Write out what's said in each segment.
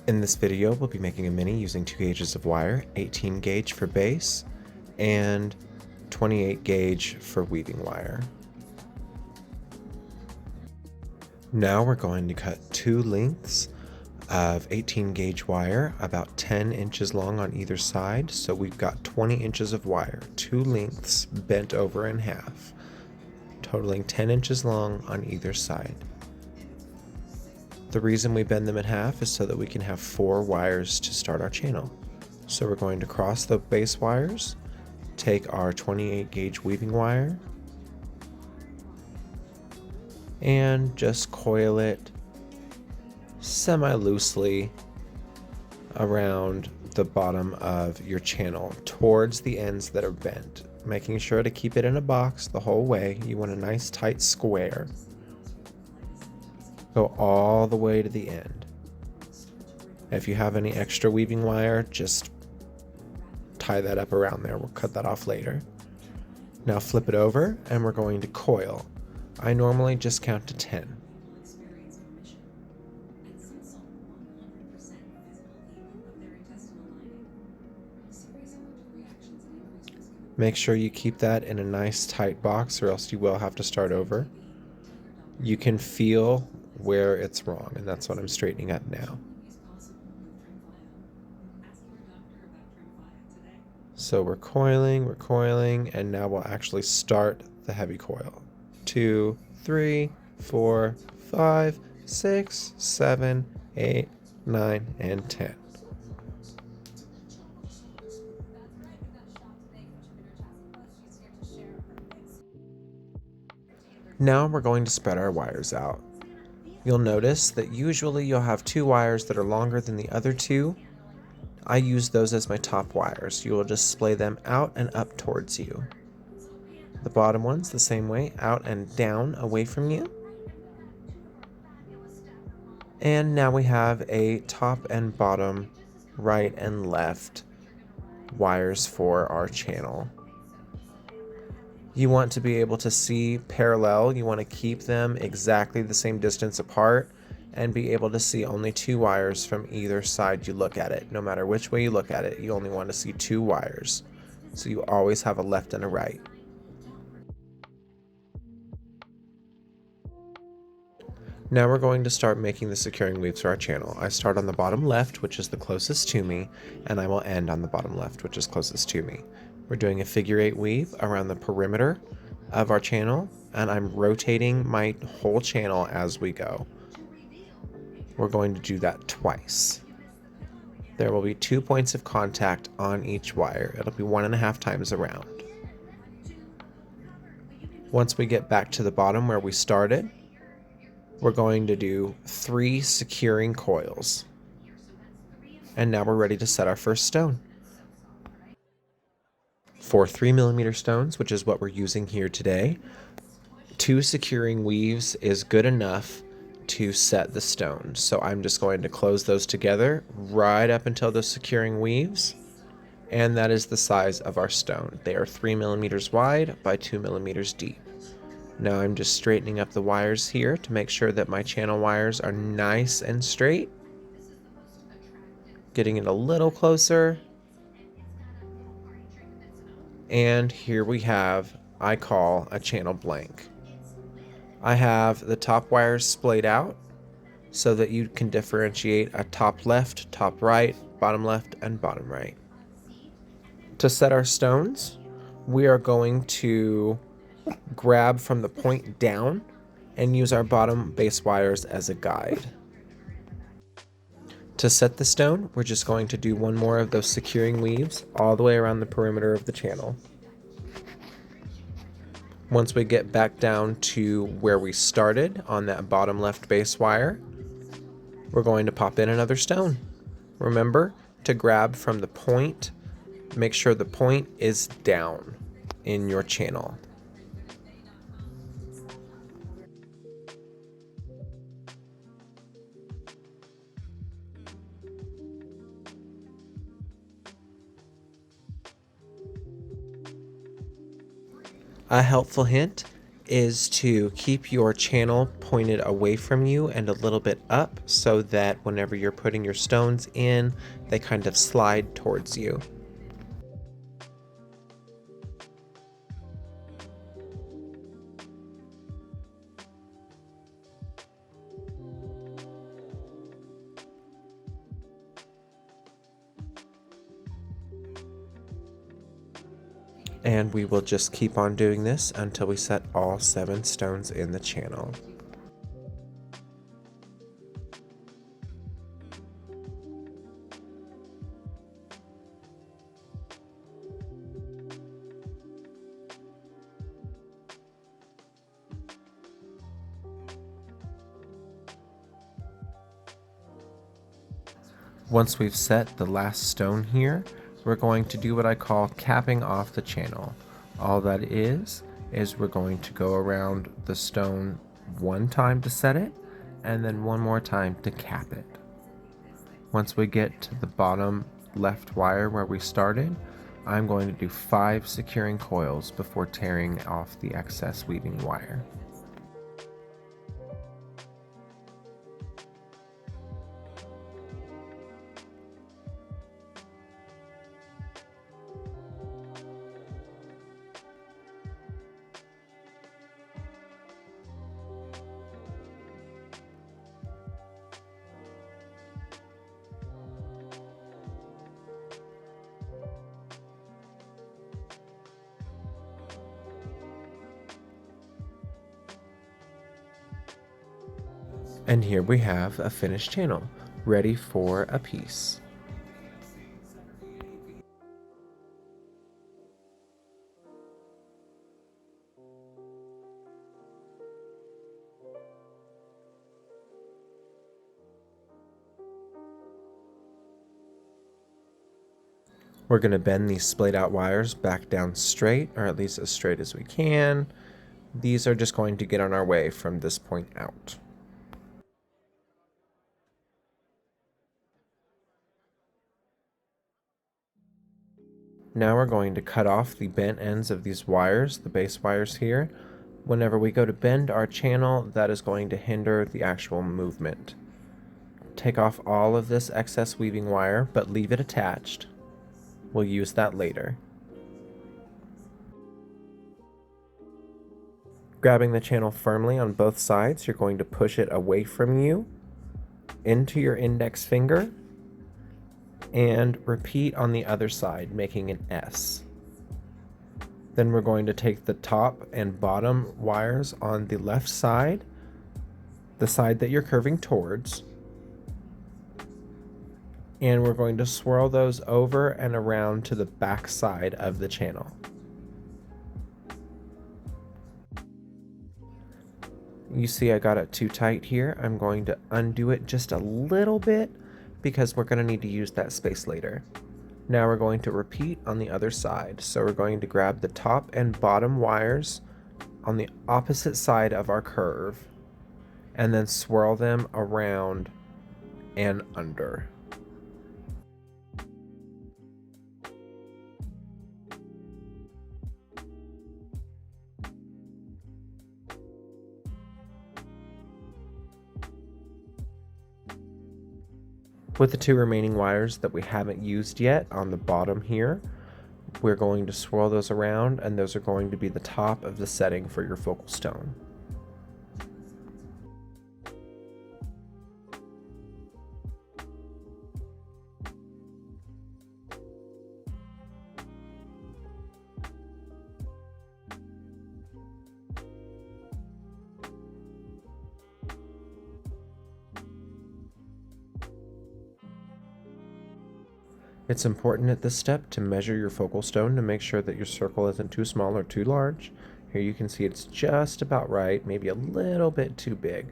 In this video, we'll be making a mini using 2 gauges of wire, 18 gauge for base, and 28 gauge for weaving wire. Now we're going to cut 2 lengths of 18 gauge wire, about 10 inches long on either side, so we've got 20 inches of wire, 2 lengths bent over in half, totaling 10 inches long on either side. The reason we bend them in half is so that we can have 4 wires to start our channel. So we're going to cross the base wires, take our 28 gauge weaving wire, and just coil it semi-loosely around the bottom of your channel towards the ends that are bent, making sure to keep it in a box the whole way. You want a nice tight square. Go all the way to the end. If you have any extra weaving wire, just tie that up around there. We'll cut that off later. Now flip it over and we're going to coil. I normally just count to 10. Make sure you keep that in a nice tight box or else you will have to start over. You can feel where it's wrong, and that's what I'm straightening up now. So we're coiling, and now we'll actually start the heavy coil. 2, 3, 4, 5, 6, 7, 8, 9, and 10. Now we're going to spread our wires out. You'll notice that usually you'll have 2 wires that are longer than the other 2. I use those as my top wires. You will just splay them out and up towards you. The bottom ones the same way, out and down away from you. And now we have a top and bottom, right and left wires for our channel. You want to be able to see parallel. You want to keep them exactly the same distance apart and be able to see only 2 wires from either side you look at it. No matter which way you look at it, you only want to see 2 wires. So you always have a left and a right. Now we're going to start making the securing weaves for our channel. I start on the bottom left, which is the closest to me, and I will end on the bottom left, which is closest to me. We're doing a figure 8 weave around the perimeter of our channel, and I'm rotating my whole channel as we go. We're going to do that twice. There will be 2 points of contact on each wire. It'll be 1.5 times around. Once we get back to the bottom where we started, we're going to do 3 securing coils. And now we're ready to set our first stone. For 3mm stones, which is what we're using here today, 2 securing weaves is good enough to set the stone. So I'm just going to close those together right up until the securing weaves, and that is the size of our stone. They are 3mm wide by 2mm deep. Now I'm just straightening up the wires here to make sure that my channel wires are nice and straight. Getting it a little closer. And here we have, I call a channel blank. I have the top wires splayed out so that you can differentiate a top left, top right, bottom left, and bottom right. To set our stones, we are going to grab from the point down and use our bottom base wires as a guide. To set the stone, we're just going to do 1 more of those securing weaves all the way around the perimeter of the channel. Once we get back down to where we started on that bottom left base wire, we're going to pop in another stone. Remember to grab from the point, make sure the point is down in your channel. A helpful hint, is to keep your channel pointed away from you and a little bit up so that whenever you're putting your stones in, they kind of slide towards you. And we will just keep on doing this until we set all 7 stones in the channel. Once we've set the last stone here, we're going to do what I call capping off the channel. All that is we're going to go around the stone one time to set it, and then one more time to cap it. Once we get to the bottom left wire where we started, I'm going to do 5 securing coils before tearing off the excess weaving wire. And here we have a finished channel, ready for a piece. We're going to bend these splayed out wires back down straight, or at least as straight as we can. These are just going to get on our way from this point out. Now we're going to cut off the bent ends of these wires, the base wires here. Whenever we go to bend our channel, that is going to hinder the actual movement. Take off all of this excess weaving wire, but leave it attached. We'll use that later. Grabbing the channel firmly on both sides, you're going to push it away from you into your index finger and repeat on the other side, making an S. Then we're going to take the top and bottom wires on the left side, the side that you're curving towards, and we're going to swirl those over and around to the back side of the channel. You see I got it too tight here. I'm going to undo it just a little bit because we're going to need to use that space later. Now we're going to repeat on the other side. So we're going to grab the top and bottom wires on the opposite side of our curve and then swirl them around and under. With the 2 remaining wires that we haven't used yet on the bottom here, we're going to swirl those around, and those are going to be the top of the setting for your focal stone. It's important at this step to measure your focal stone to make sure that your circle isn't too small or too large. Here you can see it's just about right, maybe a little bit too big.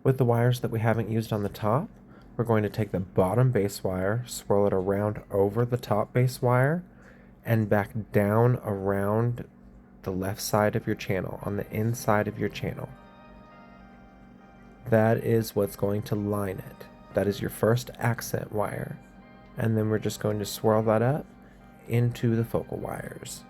With the wires that we haven't used on the top, we're going to take the bottom base wire, swirl it around over the top base wire, and back down around the left side of your channel, on the inside of your channel. That is what's going to line it. That is your first accent wire. And then we're just going to swirl that up into the focal wires.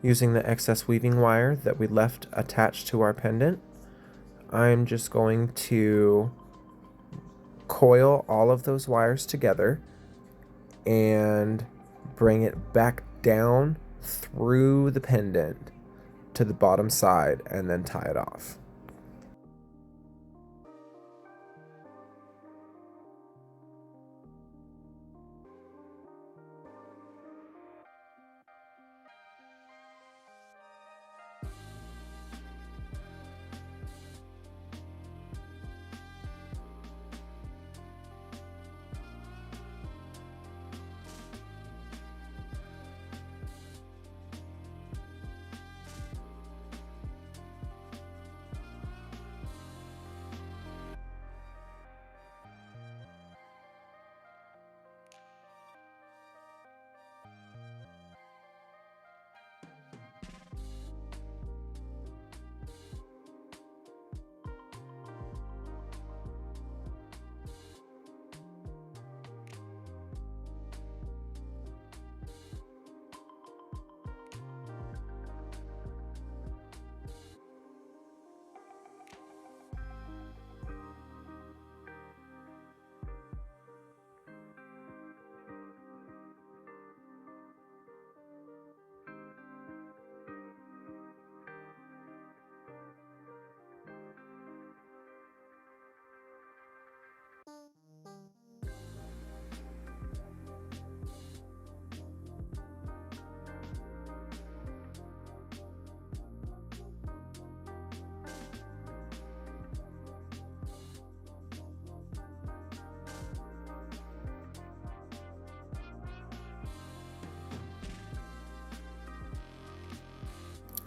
Using the excess weaving wire that we left attached to our pendant, I'm just going to coil all of those wires together and bring it back down through the pendant to the bottom side and then tie it off.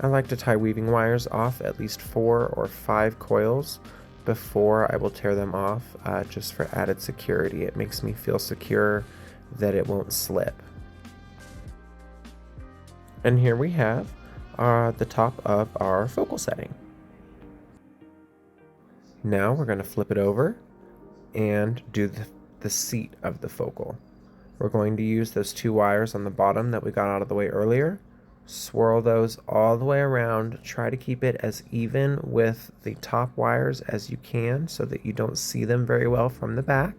I like to tie weaving wires off at least 4 or 5 coils before I will tear them off, just for added security. It makes me feel secure that it won't slip. And here we have the top of our focal setting. Now we're going to flip it over and do the seat of the focal. We're going to use those 2 wires on the bottom that we got out of the way earlier. Swirl those all the way around. Try to keep it as even with the top wires as you can so that you don't see them very well from the back.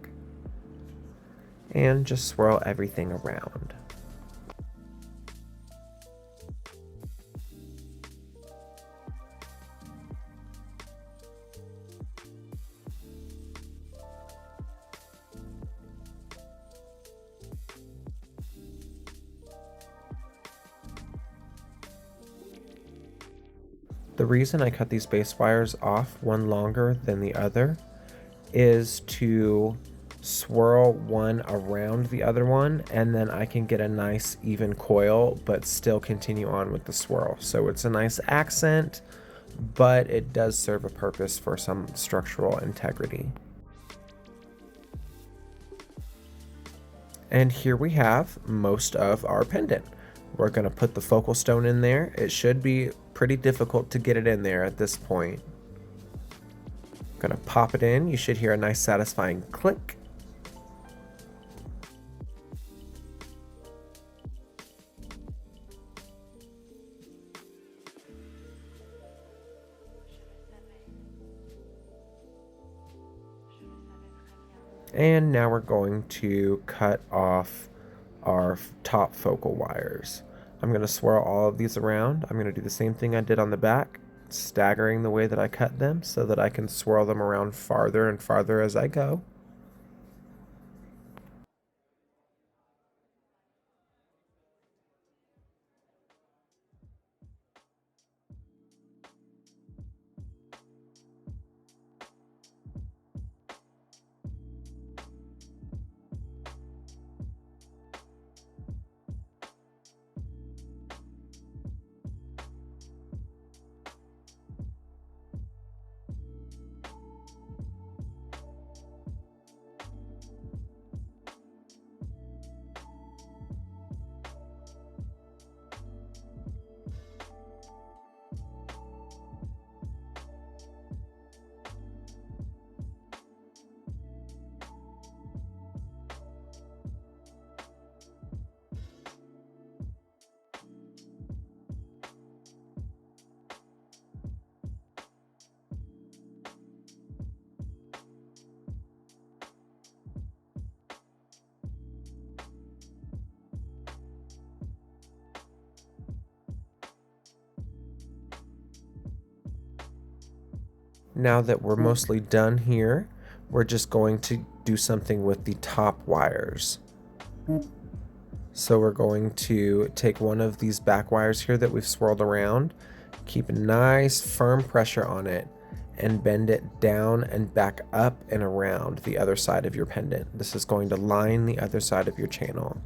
And just swirl everything around. The reason I cut these base wires off one longer than the other is to swirl one around the other one, and then I can get a nice even coil but still continue on with the swirl. So it's a nice accent, but it does serve a purpose for some structural integrity. And here we have most of our pendant. We're going to put the focal stone in there. It should be pretty difficult to get it in there at this point. Going to pop it in. You should hear a nice satisfying click. And now we're going to cut off our top focal wires. I'm going to swirl all of these around. I'm going to do the same thing I did on the back, staggering the way that I cut them so that I can swirl them around farther and farther as I go. Now that we're mostly done here, we're just going to do something with the top wires. So we're going to take one of these back wires here that we've swirled around, keep a nice firm pressure on it, and bend it down and back up and around the other side of your pendant. This is going to line the other side of your channel.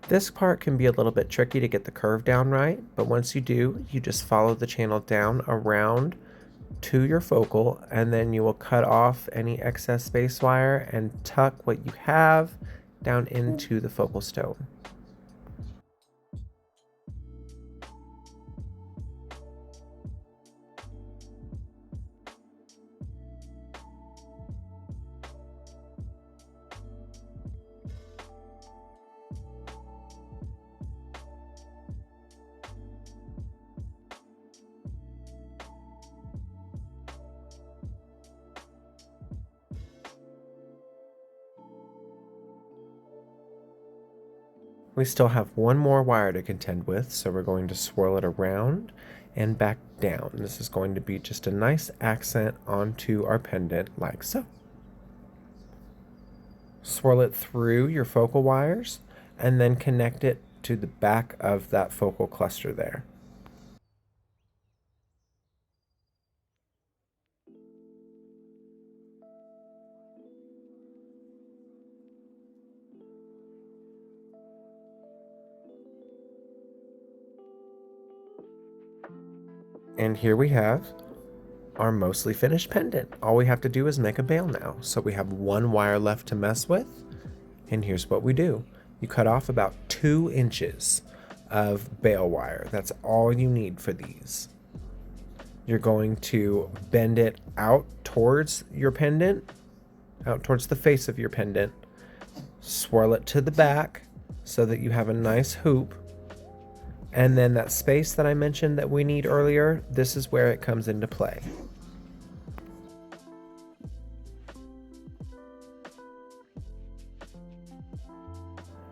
This part can be a little bit tricky to get the curve down right, but once you do, you just follow the channel down around to your focal, and then you will cut off any excess space wire and tuck what you have down into the focal stone. We still have one more wire to contend with, so we're going to swirl it around and back down. This is going to be just a nice accent onto our pendant like so. Swirl it through your focal wires and then connect it to the back of that focal cluster there. And here we have our mostly finished pendant. All we have to do is make a bail now. So we have one wire left to mess with. And here's what we do. You cut off about 2 inches of bail wire. That's all you need for these. You're going to bend it out towards your pendant, out towards the face of your pendant. Swirl it to the back so that you have a nice hoop. And then that space that I mentioned that we need earlier, this is where it comes into play.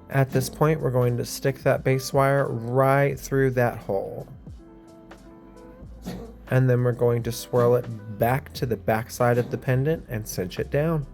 At this point, we're going to stick that base wire right through that hole. And then we're going to swirl it back to the back side of the pendant and cinch it down.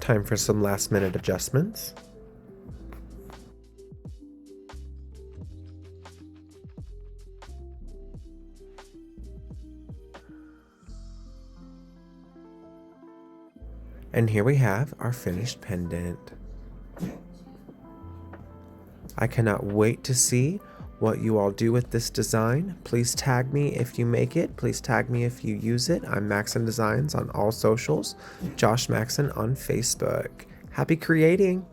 Time for some last minute adjustments. And here we have our finished pendant. I cannot wait to see what you all do with this design. Please tag me if you make it. Please tag me if you use it. I'm Maxon Designs on all socials. Josh Maxon on Facebook. Happy creating!